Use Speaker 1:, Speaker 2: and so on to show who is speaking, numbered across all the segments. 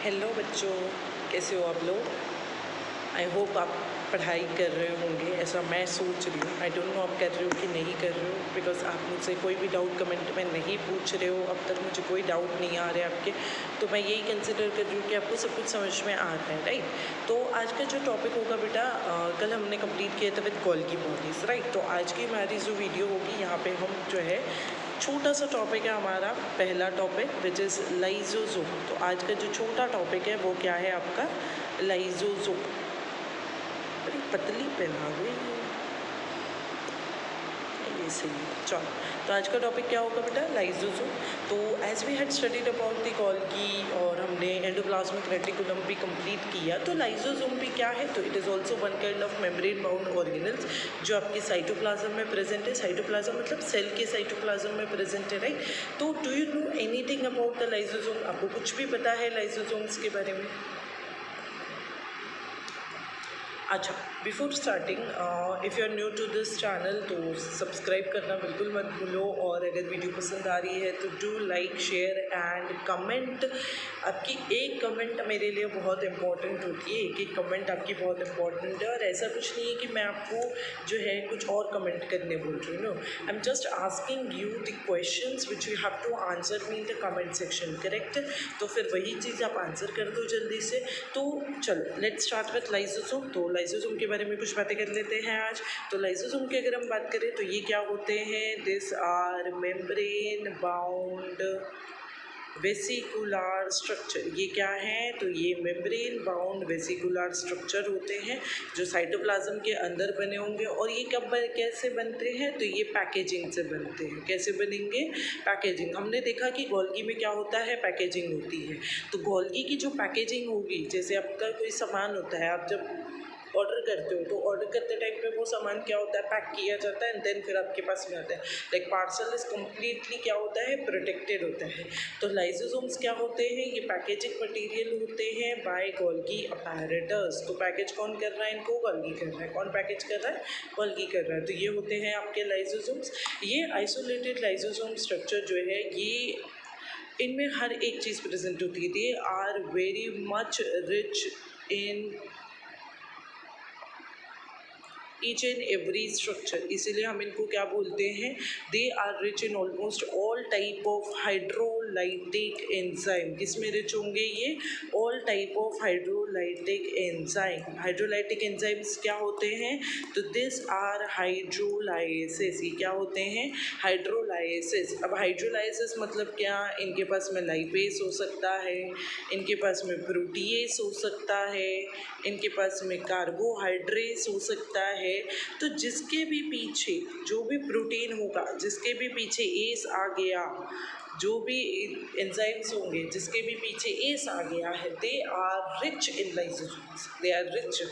Speaker 1: Hello बच्चों, कैसे हो आप लोग। आई होप आप पढ़ाई कर रहे होंगे, ऐसा मैं सोच रही हूँ। आई डोंट नो आप कर रहे हो कि नहीं कर रहे हो, बिकॉज आप मुझसे कोई भी डाउट कमेंट में नहीं पूछ रहे हो। अब तक मुझे कोई डाउट नहीं आ रहा है आपके, तो मैं यही कंसिडर कर रही हूँ कि आपको सब कुछ समझ में आ रहा है, राइट। तो आज का जो टॉपिक होगा बेटा, कल हमने कंप्लीट किया था विद गोल्गी बॉडीज़, राइट। तो आज की हमारी जो वीडियो होगी, यहाँ पे हम जो है छोटा सा टॉपिक है हमारा, पहला टॉपिक विच इज़ लाइजोसोम। तो आज का जो छोटा टॉपिक है वो क्या है आपका, लाइजोसोम। बड़ी पतली पेन आ गई ये, सही। चलो, तो आज का टॉपिक क्या होगा बेटा, लाइजोसोम। तो as we had studied about the Golgi और हमने एंडोप्लाज्मिक रेटिकुलम भी कंप्लीट किया, तो लाइजोसोम भी क्या है, तो it is also one kind of membrane bound organelles जो आपके साइटोप्लाज्म में प्रेजेंट है। साइटोप्लाज्म मतलब सेल के साइटोप्लाज्म में प्रेजेंट है, राइट। तो do you know anything about the lysosome, आपको कुछ भी पता है लाइजोसोम्स के बारे में। अच्छा, before starting, if you are new to this channel तो सब्सक्राइब करना बिल्कुल मत भूलो, और अगर वीडियो पसंद आ रही है तो do like, share and comment. आपकी एक कमेंट मेरे लिए बहुत इंपॉर्टेंट होती है, एक कमेंट आपकी बहुत इंपॉर्टेंट है। और ऐसा कुछ नहीं है कि मैं आपको जो है कुछ और कमेंट करने बोल रही हूँ, no, I am just asking you the questions which you have to answer me in the comment section, correct. तो फिर वही चीज़ आप आंसर कर दो जल्दी से। तो चलो, लेट्स स्टार्ट विथ लाइजोसोम। तो लाइजोसोम के बारे में कुछ बातें कर लेते हैं आज। तो लाइजोसोम की अगर हम बात करें तो ये क्या होते हैं, this are membrane bound vesicular structure. ये क्या है, तो ये मेम्ब्रेन बाउंड वेसिकुलर स्ट्रक्चर होते हैं जो साइटोप्लाज्म के अंदर बने होंगे। और ये कैसे बनते हैं, तो ये पैकेजिंग से बनते हैं। कैसे बनेंगे, पैकेजिंग। हमने देखा कि गोल्गी में क्या होता है, पैकेजिंग होती है। तो गोल्गी की जो पैकेजिंग होगी, जैसे आपका कोई सामान होता है, आप जब ऑर्डर करते हो तो ऑर्डर करते टाइम पे वो सामान क्या होता है, पैक किया जाता है एंड देन फिर आपके पास में आता है। लाइक पार्सल इज कम्प्लीटली क्या होता है, प्रोटेक्टेड होता है। तो लाइजोसोम्स क्या होते हैं, ये पैकेजिंग मटेरियल होते हैं बाय गोल्गी अपैरेटस। तो पैकेज कौन कर रहा है, इनको गोल्गी कर रहा है। कौन पैकेज कर रहा है, गोल्गी कर रहा है। तो ये होते हैं आपके लाइजोसोम्स। ये आइसोलेटेड लाइजोसोम स्ट्रक्चर जो है, ये इनमें हर एक चीज़ प्रेजेंट होती है। They are very much rich in each and every structure. इसीलिए हम इनको क्या बोलते हैं, they are rich in almost all type of hydrolytic enzyme. किसमें रिच होंगे ये, all type of hydrolytic enzyme. Hydrolytic enzymes क्या होते हैं, तो दिस आर हाइड्रोलाइसिस। ये क्या होते हैं, हाइड्रोलाइसिस। अब हाइड्रोलाइसिस मतलब क्या, इनके पास में लाइपेस हो सकता है, इनके पास में प्रोटीएस हो सकता है, इनके पास में कार्बोहाइड्रेट्स हो सकता है। तो जिसके भी पीछे जो भी प्रोटीन होगा, जिसके भी पीछे एस आ गया, जो भी एंजाइम्स होंगे जिसके भी पीछे एस आ गया है, they are rich in lysosomes. They are rich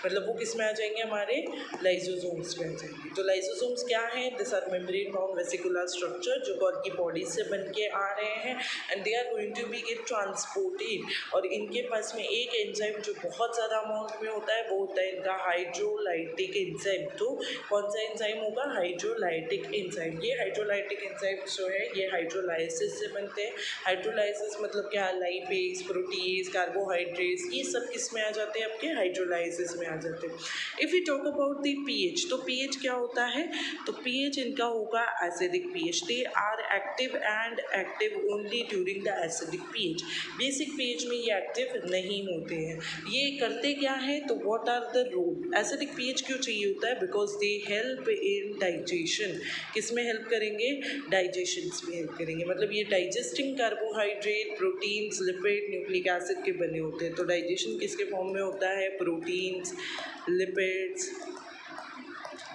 Speaker 1: मतलब वो किस में आ जाएंगे, हमारे लाइसोसोम्स में आ जाएंगे। तो लाइसोसोम्स क्या है, this are membrane bound vesicular structure जो गोल्गी बॉडी से बन के आ रहे हैं and they are going to be get transported. और इनके पास में एक एंजाइम जो बहुत ज़्यादा अमाउंट में होता है, वो होता है इनका हाइड्रोलाइटिक एंजाइम। तो कौन सा एंजाइम होगा, हाइड्रोलाइटिक एंजाइम। ये हाइड्रोलाइटिक एंजाइम जो है ये हाइड्रोलाइसिस से बनते हैं। हाइड्रोलाइसिस मतलब क्या, लाइपेज, प्रोटीज, कार्बोहाइड्रेट्स, ये सब किस में आ जाते हैं, आपके हाइड्रोलाइसिस में आ जाते हैं। If you talk about the pH, तो पीएच क्या होता है, तो पीएच इनका होगा acidic pH. They are active and active only during the acidic pH. Basic pH में ये एक्टिव नहीं होते हैं। ये करते क्या है, तो what are the role, acidic pH क्यों चाहिए होता है, because they help in digestion. किस में हेल्प करेंगे, डाइजेशन में हेल्प करेंगे। मतलब ये digesting carbohydrate, proteins, lipid, nucleic acid के बने होते हैं। तो डाइजेशन किसके फॉर्म में होता है, प्रोटीन्स, लिपिड्स,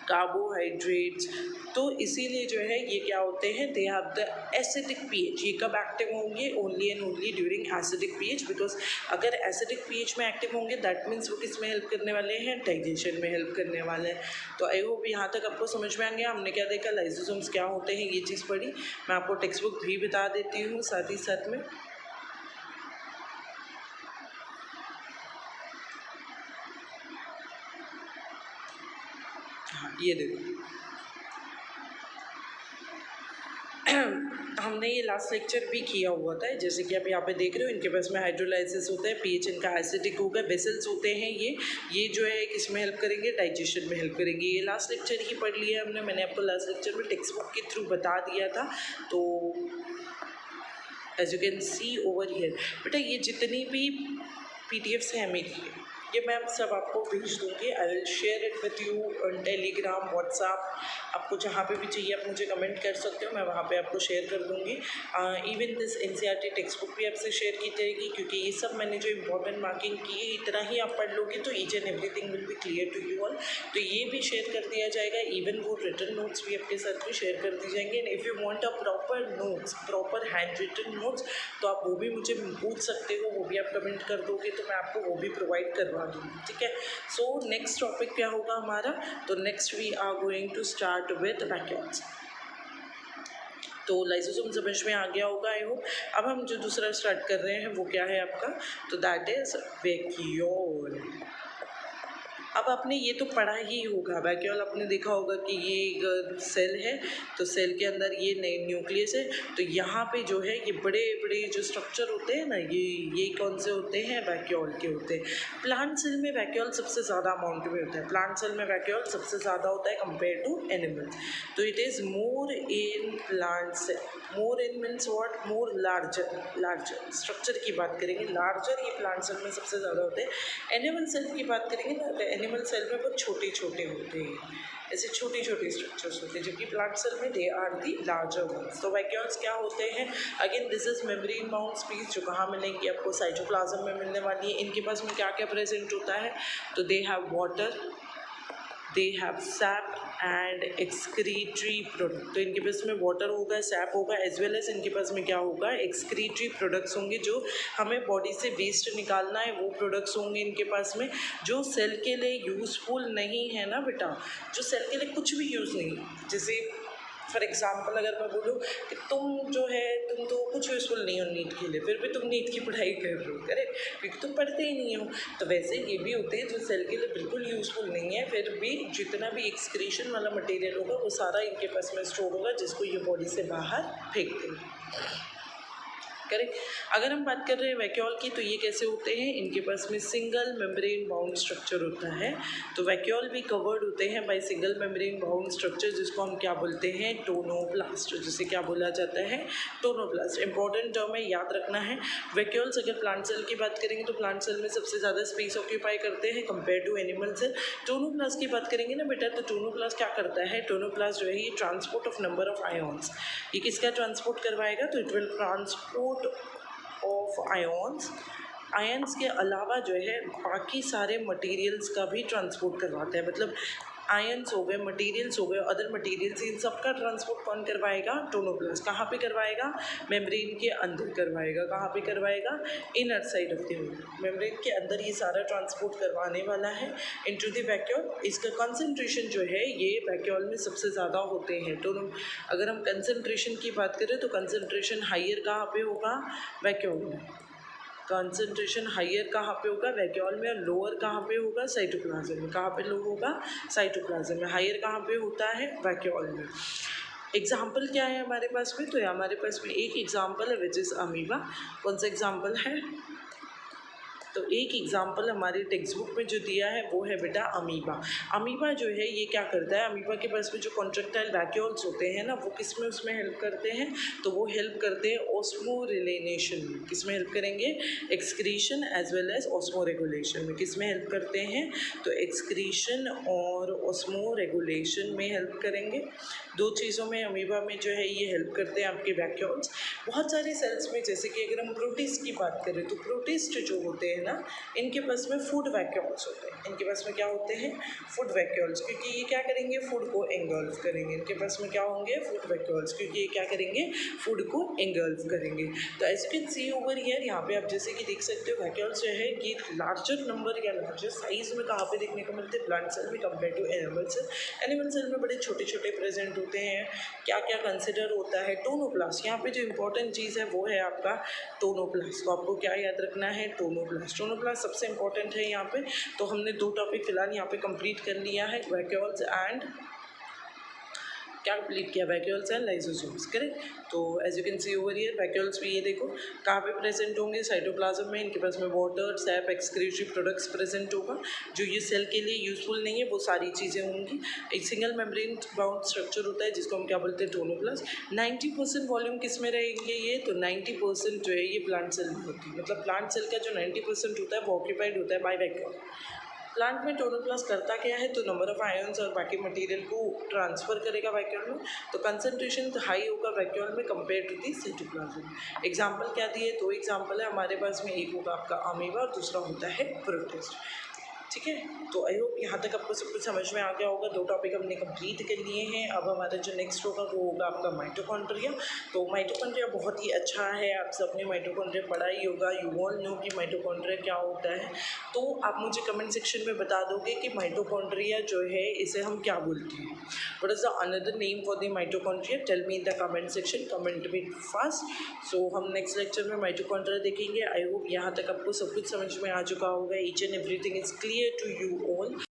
Speaker 1: कार्बोहाइड्रेट्स। तो इसीलिए जो है ये क्या होते हैं, they have the acidic pH. ये कब एक्टिव होंगे, only and only during acidic pH. Because अगर एसिडिक पीएच में एक्टिव होंगे दैट मीन्स वो किस में हेल्प करने वाले हैं, डाइजेशन में हेल्प करने वाले हैं। तो आई होप यहाँ तक आपको समझ में आ गया। हमने क्या देखा, लाइसोसोम्स क्या होते हैं, ये चीज़ पढ़ी। मैं आपको टेक्स्ट बुक भी बता देती हूँ साथ ही साथ में। हाँ, ये देखो हमने ये लास्ट लेक्चर भी किया हुआ था, जैसे कि आप यहाँ पे देख रहे हो, इनके पास में हाइड्रोलाइसिस होता है, पीएच इनका एसिडिक होगा, वेसल्स होते हैं ये जो है किसमें हेल्प करेंगे, डाइजेशन में हेल्प करेंगे। ये लास्ट लेक्चर ही पढ़ लिया हमने, मैंने आपको लास्ट लेक्चर में टेक्स्ट बुक के थ्रू बता दिया था। तो as you can see over here बेटा, ये जितनी भी PDFs हैं मेरी, ये मैं सब आपको भेज दूँगी। I will share it with you on Telegram, WhatsApp, आपको जहाँ पे भी चाहिए आप मुझे कमेंट कर सकते हो, मैं वहाँ पे आपको शेयर कर दूँगी। Even this NCERT text book भी आपसे शेयर की जाएगी, क्योंकि ये सब मैंने जो इंपॉर्टेंट मार्किंग की है, इतना ही आप पढ़ लोगे तो each and everything will be clear to you all. तो ये भी शेयर कर दिया जाएगा, इवन वो रिटन नोट्स भी आपके साथ में शेयर कर दी जाएंगे। And if you want a proper notes, proper handwritten notes, तो आप वो भी मुझे पूछ सकते हो, वो भी आप कमेंट कर दोगे तो मैं आपको वो भी प्रोवाइड करवा दूँगी, ठीक है। सो नेक्स्ट टॉपिक क्या होगा हमारा, तो next we are going to start with vacuoles. तो लाइसोसोम समझ में आ गया होगा आई होप। अब हम जो दूसरा स्टार्ट कर रहे हैं वो क्या है आपका, तो दैट इज वैक्यूल। अब आपने ये तो पढ़ा ही होगा, वैक्यूल आपने देखा होगा कि ये एक सेल है, तो सेल के अंदर ये न्यूक्लियस है, तो यहाँ पे जो है ये बड़े बड़े जो स्ट्रक्चर होते हैं ना, ये कौन से होते हैं, वैक्यूल के होते हैं। प्लांट सेल में वैक्यूल सबसे ज़्यादा अमाउंट में होता है, प्लांट सेल में वैक्यूल सबसे ज़्यादा होता है कंपेयर टू एनिमल। तो it is more in plant cell, more in means what, more larger structure की बात करेंगे, लार्जर ये प्लांट सेल में सबसे ज़्यादा होते हैं। एनिमल सेल की बात करेंगे ना, एनिमल सेल में बहुत छोटे छोटे होते हैं, ऐसे छोटे छोटे स्ट्रक्चर्स होते हैं, जबकि प्लांट सेल में they are the larger ones. तो वैक्यूल्स क्या होते हैं, again this is membrane bound space, जो कहाँ मिलेंगी आपको, साइटोप्लाज्म में मिलने वाली है। इनके पास में क्या क्या प्रेजेंट होता है, तो they have water, they have SAP and excretory product. तो इनके पास में वाटर होगा, सैप होगा, एज वेल एज इनके पास में क्या होगा, एक्सक्रीटरी प्रोडक्ट्स होंगे, जो हमें बॉडी से वेस्ट निकालना है वो प्रोडक्ट्स होंगे इनके पास में, जो सेल के लिए यूज़फुल नहीं है ना बेटा, जो सेल के लिए कुछ भी यूज़ नहीं। जैसे फॉर एग्जाम्पल अगर मैं बोलूँ कि तुम जो है, तुम तो कुछ यूज़फुल नहीं हो नीट के लिए, फिर भी तुम नीट की पढ़ाई कर रहे हो, करेक्ट, क्योंकि तुम पढ़ते ही नहीं हो। तो वैसे ये भी होते हैं जो सेल के लिए बिल्कुल यूज़फुल नहीं है, फिर भी जितना भी एक्सक्रीशन वाला मटेरियल होगा वो सारा इनके पास में स्टोर होगा, जिसको ये बॉडी से बाहर फेंक देंगे, करेक्ट। अगर हम बात कर रहे हैं वैक्यूल की, तो ये कैसे होते हैं, इनके पास में सिंगल मेम्ब्रेन बाउंड स्ट्रक्चर होता है। तो वैक्यूल भी कवर्ड होते हैं by single membrane bound structure, जिसको हम क्या बोलते हैं, टोनोप्लास्ट, जिसे क्या बोला जाता है, टोनोप्लास्ट। इंपॉर्टेंट टर्म है, याद रखना है। वैक्यूल्स अगर प्लांट सेल की बात करेंगे तो प्लांट सेल में सबसे ज़्यादा स्पेस ऑक्यूपाई करते हैं compare to animal cell. Tonoplast की बात करेंगे ना बेटा, तो टोनोप्लास्ट क्या करता है, टोनोप्लास्ट जो है ये transport of number of ions, ये किसका ट्रांसपोर्ट करवाएगा, तो it will transport of ions के अलावा जो है बाकी सारे मटेरियल्स का भी ट्रांसपोर्ट करवाता है। मतलब आयन्स हो गए, मटेरियल्स हो गए, अदर मटेरियल्स, इन सब का ट्रांसपोर्ट कौन करवाएगा, टोनोप्लास्ट। कहाँ पे करवाएगा, मेम्ब्रेन के अंदर करवाएगा। कहाँ पे करवाएगा, inner side of the membrane के अंदर ये सारा ट्रांसपोर्ट करवाने वाला है इनटू द वैक्यूल। इसका कंसंट्रेशन जो है ये वैक्यूल में सबसे ज़्यादा होते हैं। तो अगर हम कंसंट्रेशन की बात करें तो कंसंट्रेशन हाइयर कहाँ पे होगा, वैक्यूल में। कंसंट्रेशन हाइयर कहाँ पे होगा, वैक्यूल में, और लोअर कहाँ पे होगा, साइटोप्लाज्म में। कहाँ पे लो होगा, साइटोप्लाज्म में। हाइयर कहाँ पे होता है, वैक्यूल में। एग्जाम्पल क्या है हमारे पास में, तो हमारे पास में एक एग्जाम्पल है विच इज़ अमीबा। कौन सा एग्जाम्पल है, तो एक एग्जाम्पल हमारे टेक्स्ट बुक में जो दिया है वो है बेटा अमीबा। अमीबा जो है ये क्या करता है, अमीबा के पास में जो कॉन्ट्रेक्टाइल वैक्यूल्स होते हैं ना, वो किस में उसमें हेल्प करते हैं, तो वो हेल्प करते हैं ऑस्मोरिलेशन में। किस में हेल्प करेंगे, excretion as well as osmoregulation में। किस में हेल्प करते हैं, तो एक्सक्रीशन और ऑस्मो रेगुलेशन में हेल्प करेंगे। दो चीज़ों में अमीबा में जो है ये हेल्प करते हैं आपके वैक्यूल्स। बहुत सारे सेल्स में, जैसे कि अगर हम प्रोटिस्ट की बात करें तो प्रोटिस्ट जो होते हैं ना, इनके पास में फूड वैक्यूल्स होते हैं। इनके पास में क्या होते हैं, फूड वैक्यूल्स, क्योंकि ये क्या करेंगे, फूड को एंगल्फ करेंगे। इनके पास में क्या होंगे, फूड वैक्यूल्स, क्योंकि ये क्या करेंगे, फूड को एंगल्फ करेंगे। तो as you can see over here, यहाँ पे आप जैसे कि देख सकते हो वैक्यूल्स जो है ये लार्जर नंबर या लार्जर साइज में कहाँ पे देखने को मिलते हैं, प्लांट सेल में compare to animal cell. Animal cell में बड़े छोटे छोटे प्रेजेंट होते हैं। क्या क्या कंसिडर होता है, टोनोप्लास्ट। यहाँ पे जो इंपॉर्टेंट चीज़ है वो है आपका टोनोप्लास्ट। तो आपको क्या याद रखना है, टोनोप्लास्ट। टोनोप्लास्ट सबसे इंपॉर्टेंट है यहाँ पे। तो हमने दो टॉपिक फिलहाल यहाँ पे कंप्लीट कर लिया है, वैक्यूल्स एंड क्या कंप्लीट किया, वैक्यूल्स एंड लाइसोसोम्स, करेक्ट। तो as you can see over here vacuoles भी ये देखो कहाँ पे प्रेजेंट होंगे, साइटोप्लाज्म में। इनके पास में water, SAP, excretory products present होगा। जो ये सेल के लिए यूजफुल नहीं है वो सारी चीज़ें होंगी। एक सिंगल मेम्ब्रेन बाउंड स्ट्रक्चर होता है जिसको हम क्या बोलते हैं, टोनोप्लास्ट। 90% वॉल्यूम किस में रहेंगे ये, तो 90% जो है ये प्लांट सेल में होती है। मतलब प्लांट सेल का जो 90% होता है वो ऑक्यूपाइड होता है बाय वैक्यूल। प्लांट में टोनोप्लास्ट करता क्या है, तो नंबर ऑफ आयंस और बाकी मटेरियल को ट्रांसफर करेगा वैक्यूल में। तो कंसंट्रेशन हाई होगा वैक्यूल में compare to the cytoplasm. Example क्या दिए, दो एग्जांपल है हमारे पास में, एक होगा आपका अमीबा और दूसरा होता है प्रोटिस्ट। ठीक है, तो आई होप यहाँ तक आपको सब कुछ समझ में आ गया होगा। दो टॉपिक हमने कंप्लीट कर लिए हैं। अब हमारा जो नेक्स्ट होगा वो होगा आपका माइटोकॉन्ड्रिया। तो माइटोकॉन्ड्रिया बहुत ही अच्छा है, आप सबने माइटोकॉन्ड्रिया पढ़ा ही होगा। यू ऑल नो कि माइटोकॉन्ड्रिया क्या होता है। तो आप मुझे कमेंट सेक्शन में बता दोगे कि माइटोकॉन्ड्रिया जो है इसे हम क्या बोलते हैं, what is the another name for the mitochondria, tell me in the comment section, comment me fast. So हम नेक्स्ट लेक्चर में माइटोकॉन्ड्रिया देखेंगे। आई होप यहाँ तक आपको सब कुछ समझ में आ चुका होगा, each and everything is clear to you all.